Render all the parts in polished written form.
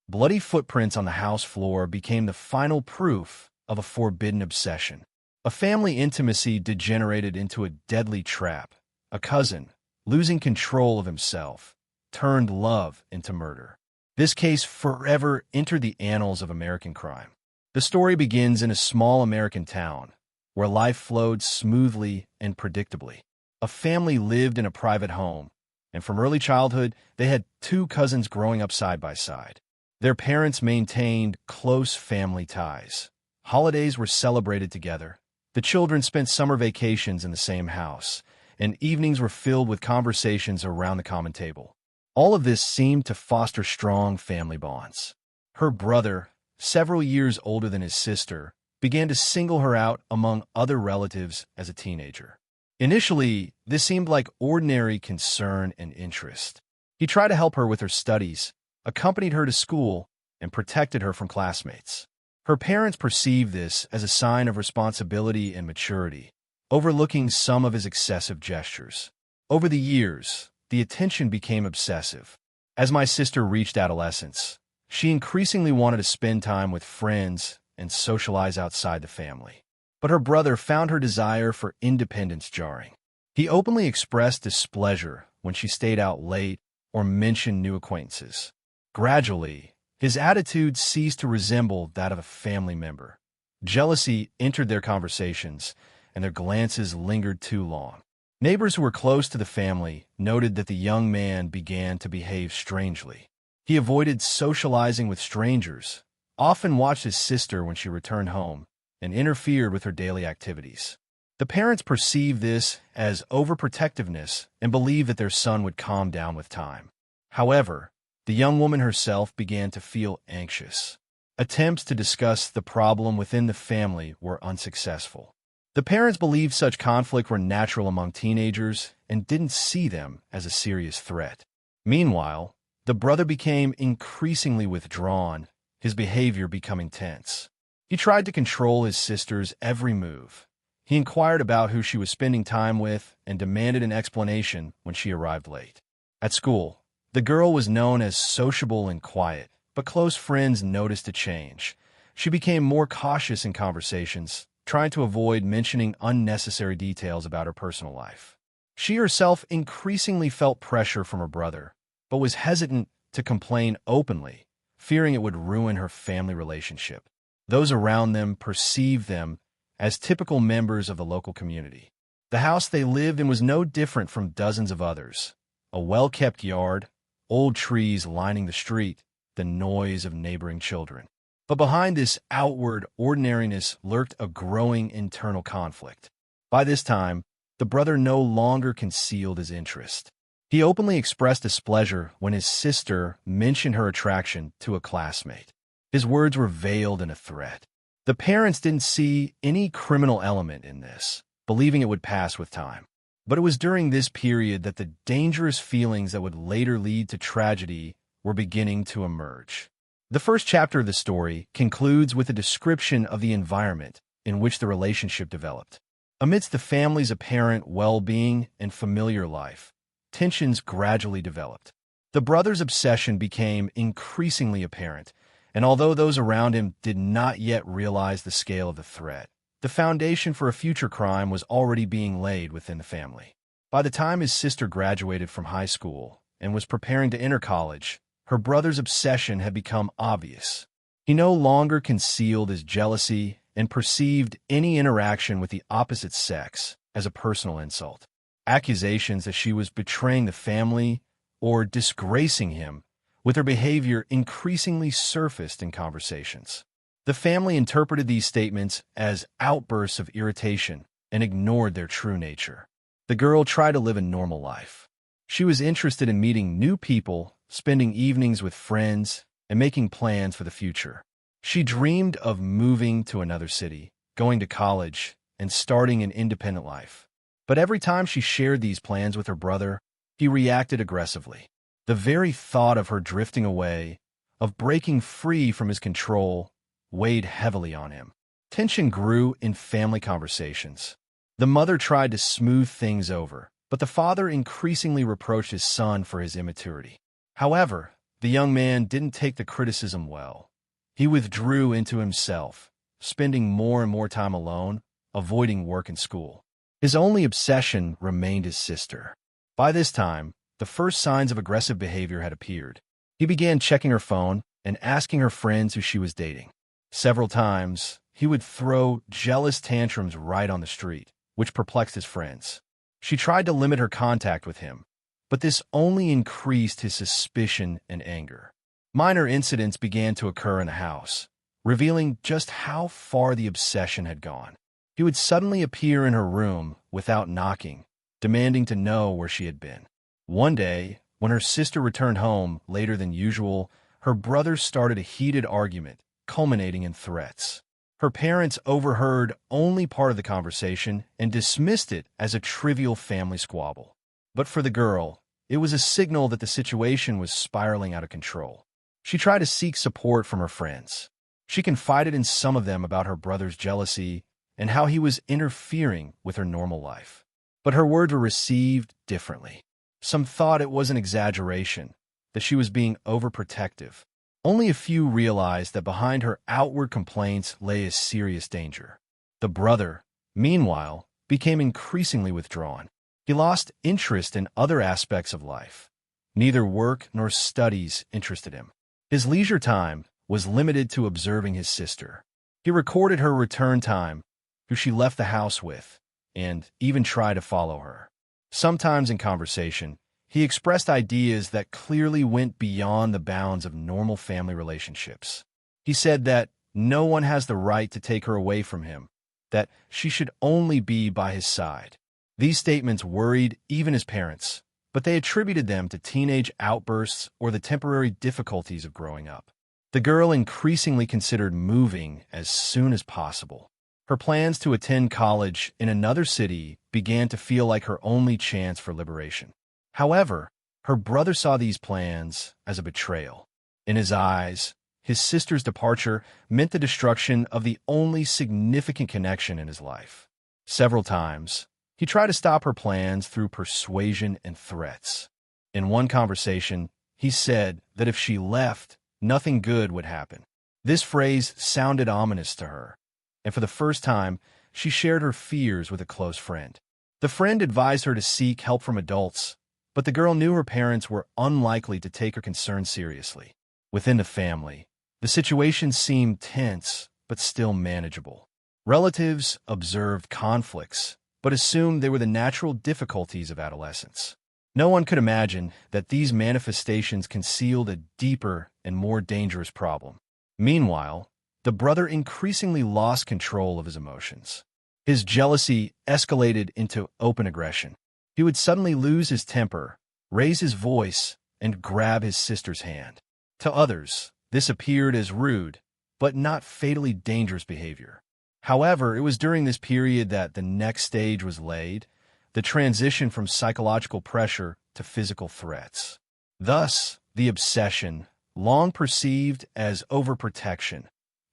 Bloody footprints on the house floor became the final proof of a forbidden obsession. A family intimacy degenerated into a deadly trap. A cousin, losing control of himself, turned love into murder. This case forever entered the annals of American crime. The story begins in a small American town, where life flowed smoothly and predictably. A family lived in a private home, and from early childhood, they had two cousins growing up side by side. Their parents maintained close family ties. Holidays were celebrated together. The children spent summer vacations in the same house, and evenings were filled with conversations around the common table. All of this seemed to foster strong family bonds. Her brother, several years older than his sister, began to single her out among other relatives as a teenager. Initially, this seemed like ordinary concern and interest. He tried to help her with her studies, accompanied her to school, and protected her from classmates. Her parents perceived this as a sign of responsibility and maturity, overlooking some of his excessive gestures. Over the years, the attention became obsessive. As my sister reached adolescence, she increasingly wanted to spend time with friends and socialize outside the family. But her brother found her desire for independence jarring. He openly expressed displeasure when she stayed out late or mentioned new acquaintances. Gradually, his attitude ceased to resemble that of a family member. Jealousy entered their conversations, and their glances lingered too long. Neighbors who were close to the family noted that the young man began to behave strangely. He avoided socializing with strangers, often watched his sister when she returned home, and interfered with her daily activities. The parents perceived this as overprotectiveness and believed that their son would calm down with time. However, the young woman herself began to feel anxious. Attempts to discuss the problem within the family were unsuccessful. The parents believed such conflict were natural among teenagers and didn't see them as a serious threat. Meanwhile, the brother became increasingly withdrawn, his behavior becoming tense. He tried to control his sister's every move. He inquired about who she was spending time with and demanded an explanation when she arrived late. At school, the girl was known as sociable and quiet, but close friends noticed a change. She became more cautious in conversations, trying to avoid mentioning unnecessary details about her personal life. She herself increasingly felt pressure from her brother, but was hesitant to complain openly, fearing it would ruin her family relationship. Those around them perceived them as typical members of the local community. The house they lived in was no different from dozens of others. A well-kept yard, old trees lining the street, the noise of neighboring children. But behind this outward ordinariness lurked a growing internal conflict. By this time, the brother no longer concealed his interest. He openly expressed displeasure when his sister mentioned her attraction to a classmate. His words were veiled in a threat. The parents didn't see any criminal element in this, believing it would pass with time. But it was during this period that the dangerous feelings that would later lead to tragedy were beginning to emerge. The first chapter of the story concludes with a description of the environment in which the relationship developed. Amidst the family's apparent well-being and familiar life, tensions gradually developed. The brother's obsession became increasingly apparent, and although those around him did not yet realize the scale of the threat, the foundation for a future crime was already being laid within the family. By the time his sister graduated from high school and was preparing to enter college, her brother's obsession had become obvious. He no longer concealed his jealousy and perceived any interaction with the opposite sex as a personal insult. Accusations that she was betraying the family or disgracing him with her behavior increasingly surfaced in conversations. The family interpreted these statements as outbursts of irritation and ignored their true nature. The girl tried to live a normal life. She was interested in meeting new people, spending evenings with friends, and making plans for the future. She dreamed of moving to another city, going to college, and starting an independent life. But every time she shared these plans with her brother, he reacted aggressively. The very thought of her drifting away, of breaking free from his control, weighed heavily on him. Tension grew in family conversations. The mother tried to smooth things over, but the father increasingly reproached his son for his immaturity. However, the young man didn't take the criticism well. He withdrew into himself, spending more and more time alone, avoiding work and school. His only obsession remained his sister. By this time, the first signs of aggressive behavior had appeared. He began checking her phone and asking her friends who she was dating. Several times, he would throw jealous tantrums right on the street, which perplexed his friends. She tried to limit her contact with him, but this only increased his suspicion and anger. Minor incidents began to occur in the house, revealing just how far the obsession had gone. He would suddenly appear in her room without knocking, demanding to know where she had been. One day, when her sister returned home later than usual, her brothers started a heated argument, culminating in threats. Her parents overheard only part of the conversation and dismissed it as a trivial family squabble. But for the girl, it was a signal that the situation was spiraling out of control. She tried to seek support from her friends. She confided in some of them about her brother's jealousy and how he was interfering with her normal life. But her words were received differently. Some thought it was an exaggeration, that she was being overprotective. Only a few realized that behind her outward complaints lay a serious danger. The brother, meanwhile, became increasingly withdrawn. He lost interest in other aspects of life. Neither work nor studies interested him. His leisure time was limited to observing his sister. He recorded her return time, who she left the house with, and even tried to follow her. Sometimes in conversation, he expressed ideas that clearly went beyond the bounds of normal family relationships. He said that no one has the right to take her away from him, that she should only be by his side. These statements worried even his parents, but they attributed them to teenage outbursts or the temporary difficulties of growing up. The girl increasingly considered moving as soon as possible. Her plans to attend college in another city began to feel like her only chance for liberation. However, her brother saw these plans as a betrayal. In his eyes, his sister's departure meant the destruction of the only significant connection in his life. Several times, he tried to stop her plans through persuasion and threats. In one conversation, he said that if she left, nothing good would happen. This phrase sounded ominous to her, and for the first time, she shared her fears with a close friend. The friend advised her to seek help from adults, but the girl knew her parents were unlikely to take her concerns seriously. Within the family, the situation seemed tense, but still manageable. Relatives observed conflicts, but assumed they were the natural difficulties of adolescence. No one could imagine that these manifestations concealed a deeper and more dangerous problem. Meanwhile, the brother increasingly lost control of his emotions. His jealousy escalated into open aggression. He would suddenly lose his temper, raise his voice, and grab his sister's hand. To others, this appeared as rude, but not fatally dangerous behavior. However, it was during this period that the next stage was laid, the transition from psychological pressure to physical threats. Thus, the obsession, long perceived as overprotection,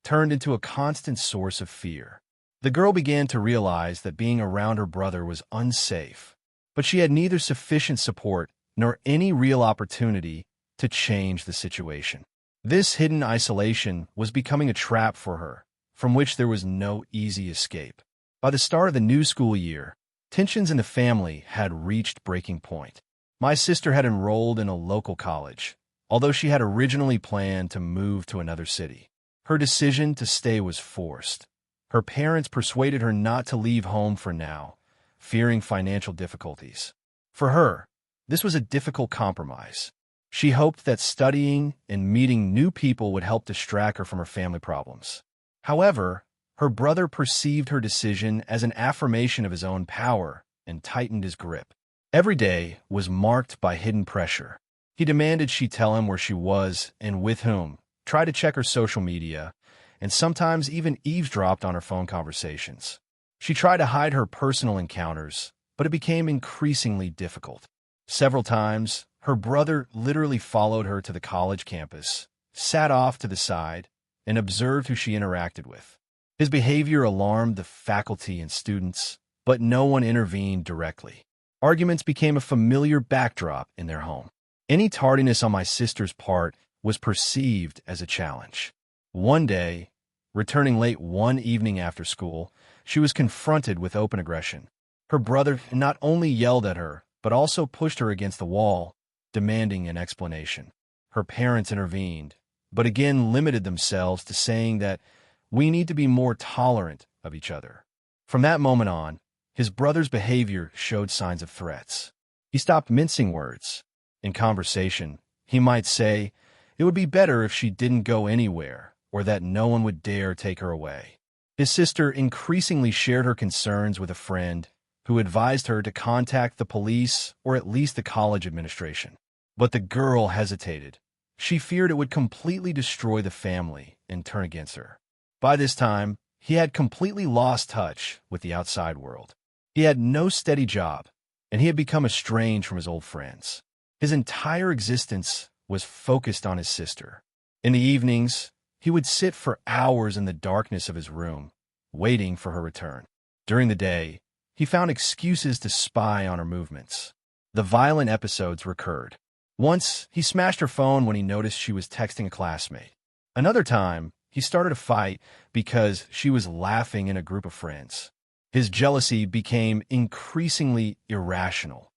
turned into a constant source of fear. The girl began to realize that being around her brother was unsafe, but she had neither sufficient support nor any real opportunity to change the situation. This hidden isolation was becoming a trap for her, from which there was no easy escape. By the start of the new school year, tensions in the family had reached breaking point. My sister had enrolled in a local college, although she had originally planned to move to another city. Her decision to stay was forced. Her parents persuaded her not to leave home for now, fearing financial difficulties. For her, this was a difficult compromise. She hoped that studying and meeting new people would help distract her from her family problems. However, her brother perceived her decision as an affirmation of his own power and tightened his grip. Every day was marked by hidden pressure. He demanded she tell him where she was and with whom, tried to check her social media, and sometimes even eavesdropped on her phone conversations. She tried to hide her personal encounters, but it became increasingly difficult. Several times, her brother literally followed her to the college campus, sat off to the side, and observed who she interacted with. His behavior alarmed the faculty and students, but no one intervened directly. Arguments became a familiar backdrop in their home. Any tardiness on my sister's part was perceived as a challenge. One day, returning late one evening after school, she was confronted with open aggression. Her brother not only yelled at her, but also pushed her against the wall, demanding an explanation. Her parents intervened, but again limited themselves to saying that we need to be more tolerant of each other. From that moment on, his brother's behavior showed signs of threats. He stopped mincing words. In conversation, he might say, it would be better if she didn't go anywhere, or that no one would dare take her away. His sister increasingly shared her concerns with a friend who advised her to contact the police or at least the college administration. But the girl hesitated. She feared it would completely destroy the family and turn against her. By this time, he had completely lost touch with the outside world. He had no steady job, and he had become estranged from his old friends. His entire existence was focused on his sister. In the evenings, he would sit for hours in the darkness of his room, waiting for her return. During the day, he found excuses to spy on her movements. The violent episodes recurred. Once, he smashed her phone when he noticed she was texting a classmate. Another time, he started a fight because she was laughing in a group of friends. His jealousy became increasingly irrational.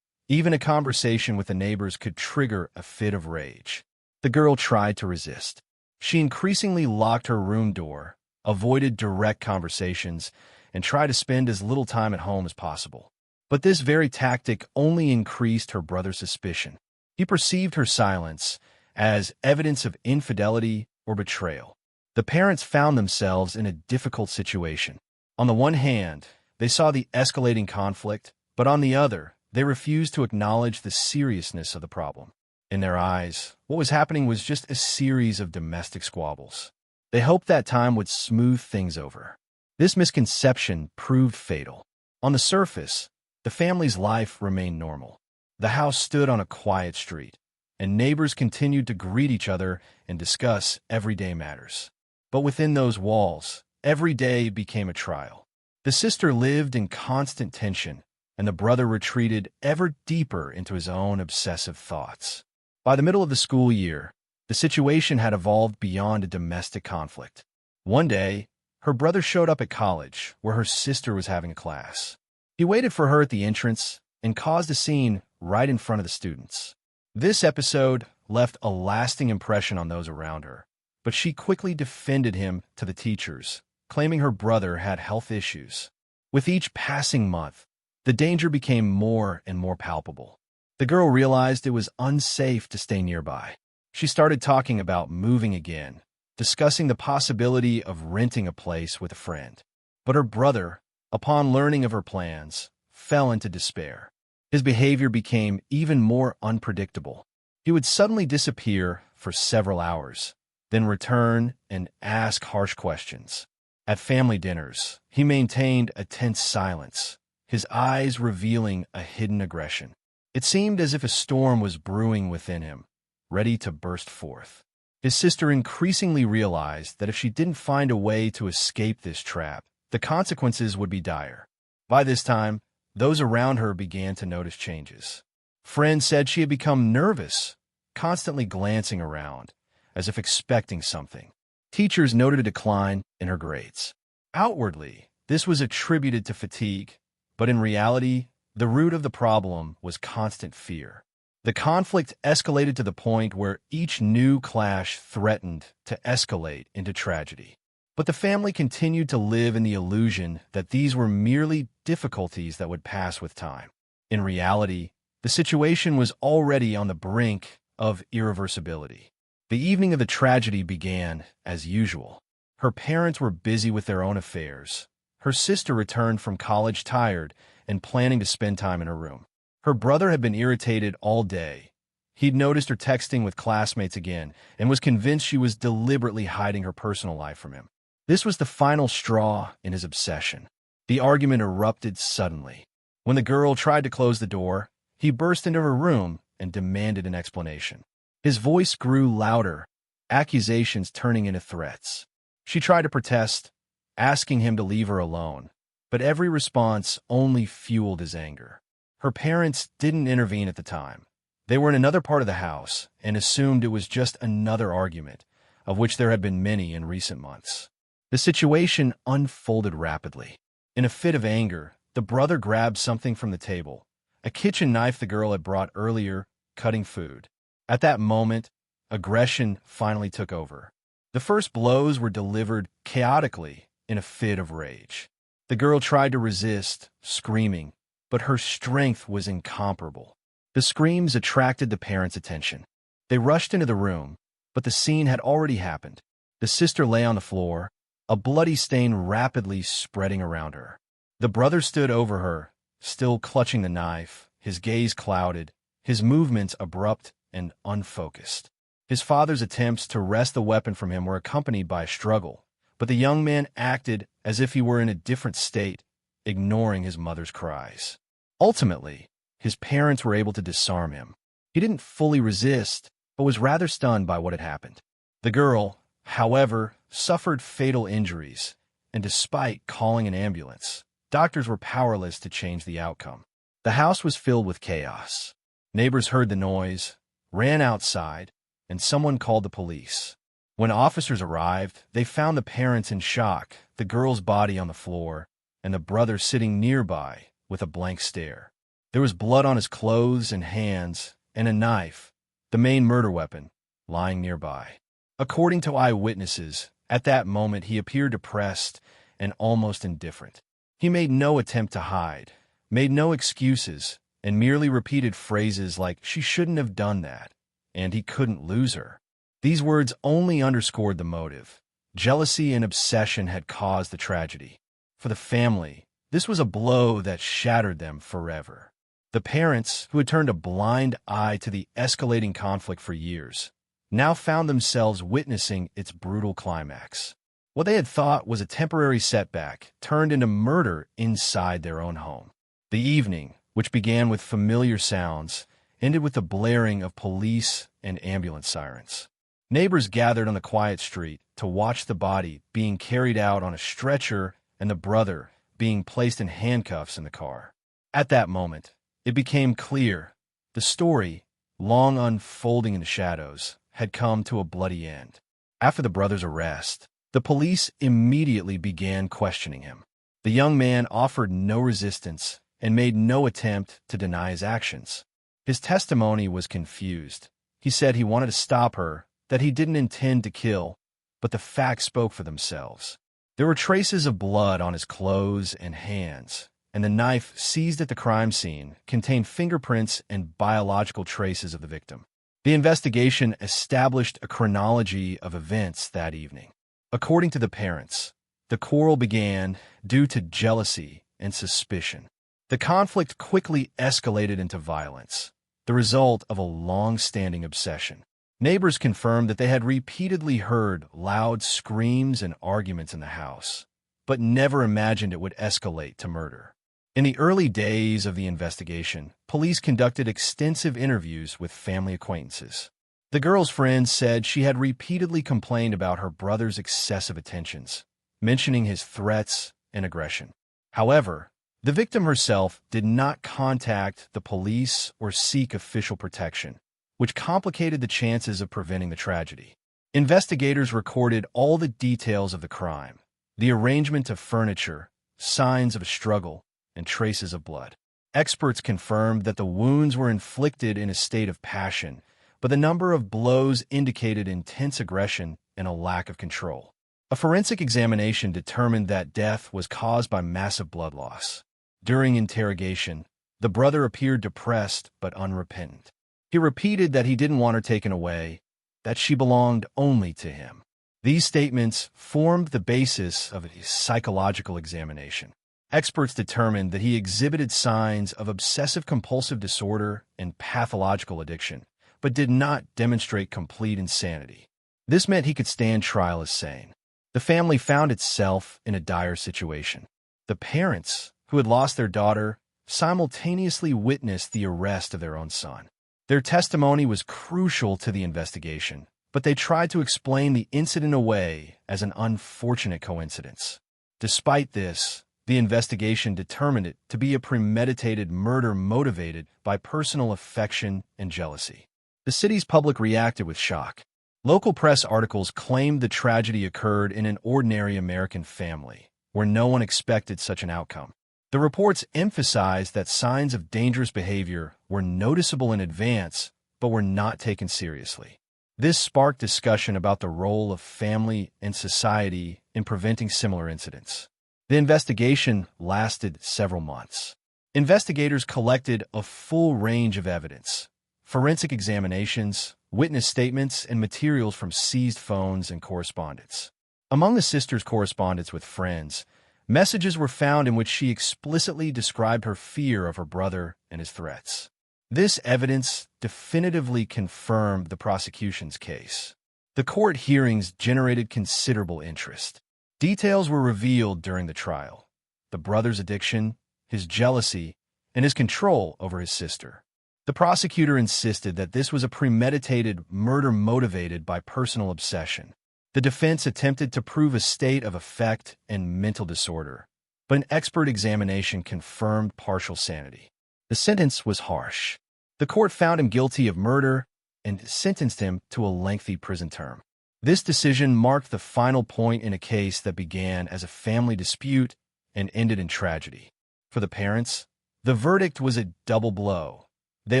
Even a conversation with the neighbors could trigger a fit of rage. The girl tried to resist. She increasingly locked her room door, avoided direct conversations, and tried to spend as little time at home as possible. But this very tactic only increased her brother's suspicion. He perceived her silence as evidence of infidelity or betrayal. The parents found themselves in a difficult situation. On the one hand, they saw the escalating conflict, but on the other, they refused to acknowledge the seriousness of the problem. In their eyes, what was happening was just a series of domestic squabbles. They hoped that time would smooth things over. This misconception proved fatal. On the surface, the family's life remained normal. The house stood on a quiet street, and neighbors continued to greet each other and discuss everyday matters. But within those walls, every day became a trial. The sister lived in constant tension, and the brother retreated ever deeper into his own obsessive thoughts. By the middle of the school year, the situation had evolved beyond a domestic conflict. One day, her brother showed up at college, where her sister was having a class. He waited for her at the entrance and caused a scene right in front of the students. This episode left a lasting impression on those around her, but she quickly defended him to the teachers, claiming her brother had health issues. With each passing month, the danger became more and more palpable. The girl realized it was unsafe to stay nearby. She started talking about moving again, discussing the possibility of renting a place with a friend. But her brother, upon learning of her plans, fell into despair. His behavior became even more unpredictable. He would suddenly disappear for several hours, then return and ask harsh questions. At family dinners, he maintained a tense silence, his eyes revealing a hidden aggression. It seemed as if a storm was brewing within him, ready to burst forth. His sister increasingly realized that if she didn't find a way to escape this trap, the consequences would be dire. By this time, those around her began to notice changes. Friends said she had become nervous, constantly glancing around, as if expecting something. Teachers noted a decline in her grades. Outwardly, this was attributed to fatigue, but in reality, the root of the problem was constant fear. The conflict escalated to the point where each new clash threatened to escalate into tragedy. But the family continued to live in the illusion that these were merely difficulties that would pass with time. In reality, the situation was already on the brink of irreversibility. The evening of the tragedy began as usual. Her parents were busy with their own affairs. Her sister returned from college tired and planning to spend time in her room. Her brother had been irritated all day. He'd noticed her texting with classmates again and was convinced she was deliberately hiding her personal life from him. This was the final straw in his obsession. The argument erupted suddenly. When the girl tried to close the door, he burst into her room and demanded an explanation. His voice grew louder, accusations turning into threats. She tried to protest, asking him to leave her alone, but every response only fueled his anger. Her parents didn't intervene at the time. They were in another part of the house and assumed it was just another argument, of which there had been many in recent months. The situation unfolded rapidly. In a fit of anger, the brother grabbed something from the table, a kitchen knife the girl had brought earlier, cutting food. At that moment, aggression finally took over. The first blows were delivered chaotically in a fit of rage. The girl tried to resist, screaming, but her strength was incomparable. The screams attracted the parents' attention. They rushed into the room, but the scene had already happened. The sister lay on the floor, a bloody stain rapidly spreading around her. The brother stood over her, still clutching the knife, his gaze clouded, his movements abrupt and unfocused. His father's attempts to wrest the weapon from him were accompanied by a struggle, but the young man acted as if he were in a different state, ignoring his mother's cries. Ultimately, his parents were able to disarm him. He didn't fully resist, but was rather stunned by what had happened. The girl, however, suffered fatal injuries, and despite calling an ambulance, doctors were powerless to change the outcome. The house was filled with chaos. Neighbors heard the noise, ran outside, and someone called the police. When officers arrived, they found the parents in shock, the girl's body on the floor, and the brother sitting nearby with a blank stare. There was blood on his clothes and hands, and a knife, the main murder weapon, lying nearby. According to eyewitnesses, at that moment he appeared depressed and almost indifferent. He made no attempt to hide, made no excuses, and merely repeated phrases like, "She shouldn't have done that," and "he couldn't lose her." These words only underscored the motive. Jealousy and obsession had caused the tragedy. For the family, this was a blow that shattered them forever. The parents, who had turned a blind eye to the escalating conflict for years, now found themselves witnessing its brutal climax. What they had thought was a temporary setback turned into murder inside their own home. The evening, which began with familiar sounds, ended with the blaring of police and ambulance sirens. Neighbors gathered on the quiet street to watch the body being carried out on a stretcher and the brother being placed in handcuffs in the car. At that moment, it became clear the story, long unfolding in the shadows, had come to a bloody end. After the brother's arrest, the police immediately began questioning him. The young man offered no resistance and made no attempt to deny his actions. His testimony was confused. He said he wanted to stop her, that he didn't intend to kill, but the facts spoke for themselves. There were traces of blood on his clothes and hands, and the knife seized at the crime scene contained fingerprints and biological traces of the victim. The investigation established a chronology of events that evening. According to the parents, the quarrel began due to jealousy and suspicion. The conflict quickly escalated into violence, the result of a long-standing obsession. Neighbors confirmed that they had repeatedly heard loud screams and arguments in the house, but never imagined it would escalate to murder. In the early days of the investigation, police conducted extensive interviews with family acquaintances. The girl's friends said she had repeatedly complained about her brother's excessive attentions, mentioning his threats and aggression. However, the victim herself did not contact the police or seek official protection, which complicated the chances of preventing the tragedy. Investigators recorded all the details of the crime, the arrangement of furniture, signs of a struggle, and traces of blood. Experts confirmed that the wounds were inflicted in a state of passion, but the number of blows indicated intense aggression and a lack of control. A forensic examination determined that death was caused by massive blood loss. During interrogation, the brother appeared depressed but unrepentant. He repeated that he didn't want her taken away, that she belonged only to him. These statements formed the basis of a psychological examination. Experts determined that he exhibited signs of obsessive-compulsive disorder and pathological addiction, but did not demonstrate complete insanity. This meant he could stand trial as sane. The family found itself in a dire situation. The parents, who had lost their daughter, simultaneously witnessed the arrest of their own son. Their testimony was crucial to the investigation, but they tried to explain the incident away as an unfortunate coincidence. Despite this, The investigation determined it to be a premeditated murder motivated by personal affection and jealousy. The city's public reacted with shock. Local press articles claimed the tragedy occurred in an ordinary American family, where no one expected such an outcome. The reports emphasized that signs of dangerous behavior were noticeable in advance, but were not taken seriously. This sparked discussion about the role of family and society in preventing similar incidents. The investigation lasted several months. Investigators collected a full range of evidence: forensic examinations, witness statements, and materials from seized phones and correspondence. Among the sisters' correspondence with friends, messages were found in which she explicitly described her fear of her brother and his threats. This evidence definitively confirmed the prosecution's case. The court hearings generated considerable interest. Details were revealed during the trial: the brother's addiction, his jealousy, and his control over his sister. The prosecutor insisted that this was a premeditated murder motivated by personal obsession. The defense attempted to prove a state of affect and mental disorder, but an expert examination confirmed partial sanity. The sentence was harsh. The court found him guilty of murder and sentenced him to a lengthy prison term. This decision marked the final point in a case that began as a family dispute and ended in tragedy. For the parents, the verdict was a double blow. They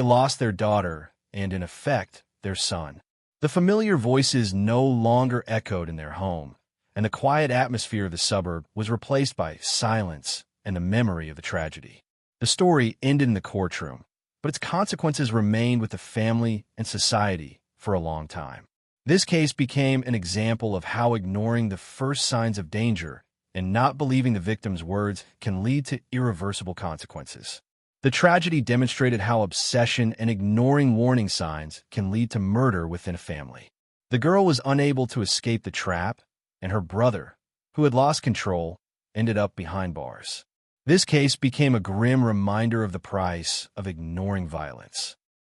lost their daughter and, in effect, their son. The familiar voices no longer echoed in their home, and the quiet atmosphere of the suburb was replaced by silence and the memory of the tragedy. The story ended in the courtroom, but its consequences remained with the family and society for a long time. This case became an example of how ignoring the first signs of danger and not believing the victim's words can lead to irreversible consequences. The tragedy demonstrated how obsession and ignoring warning signs can lead to murder within a family. The girl was unable to escape the trap, and her brother, who had lost control, ended up behind bars. This case became a grim reminder of the price of ignoring violence.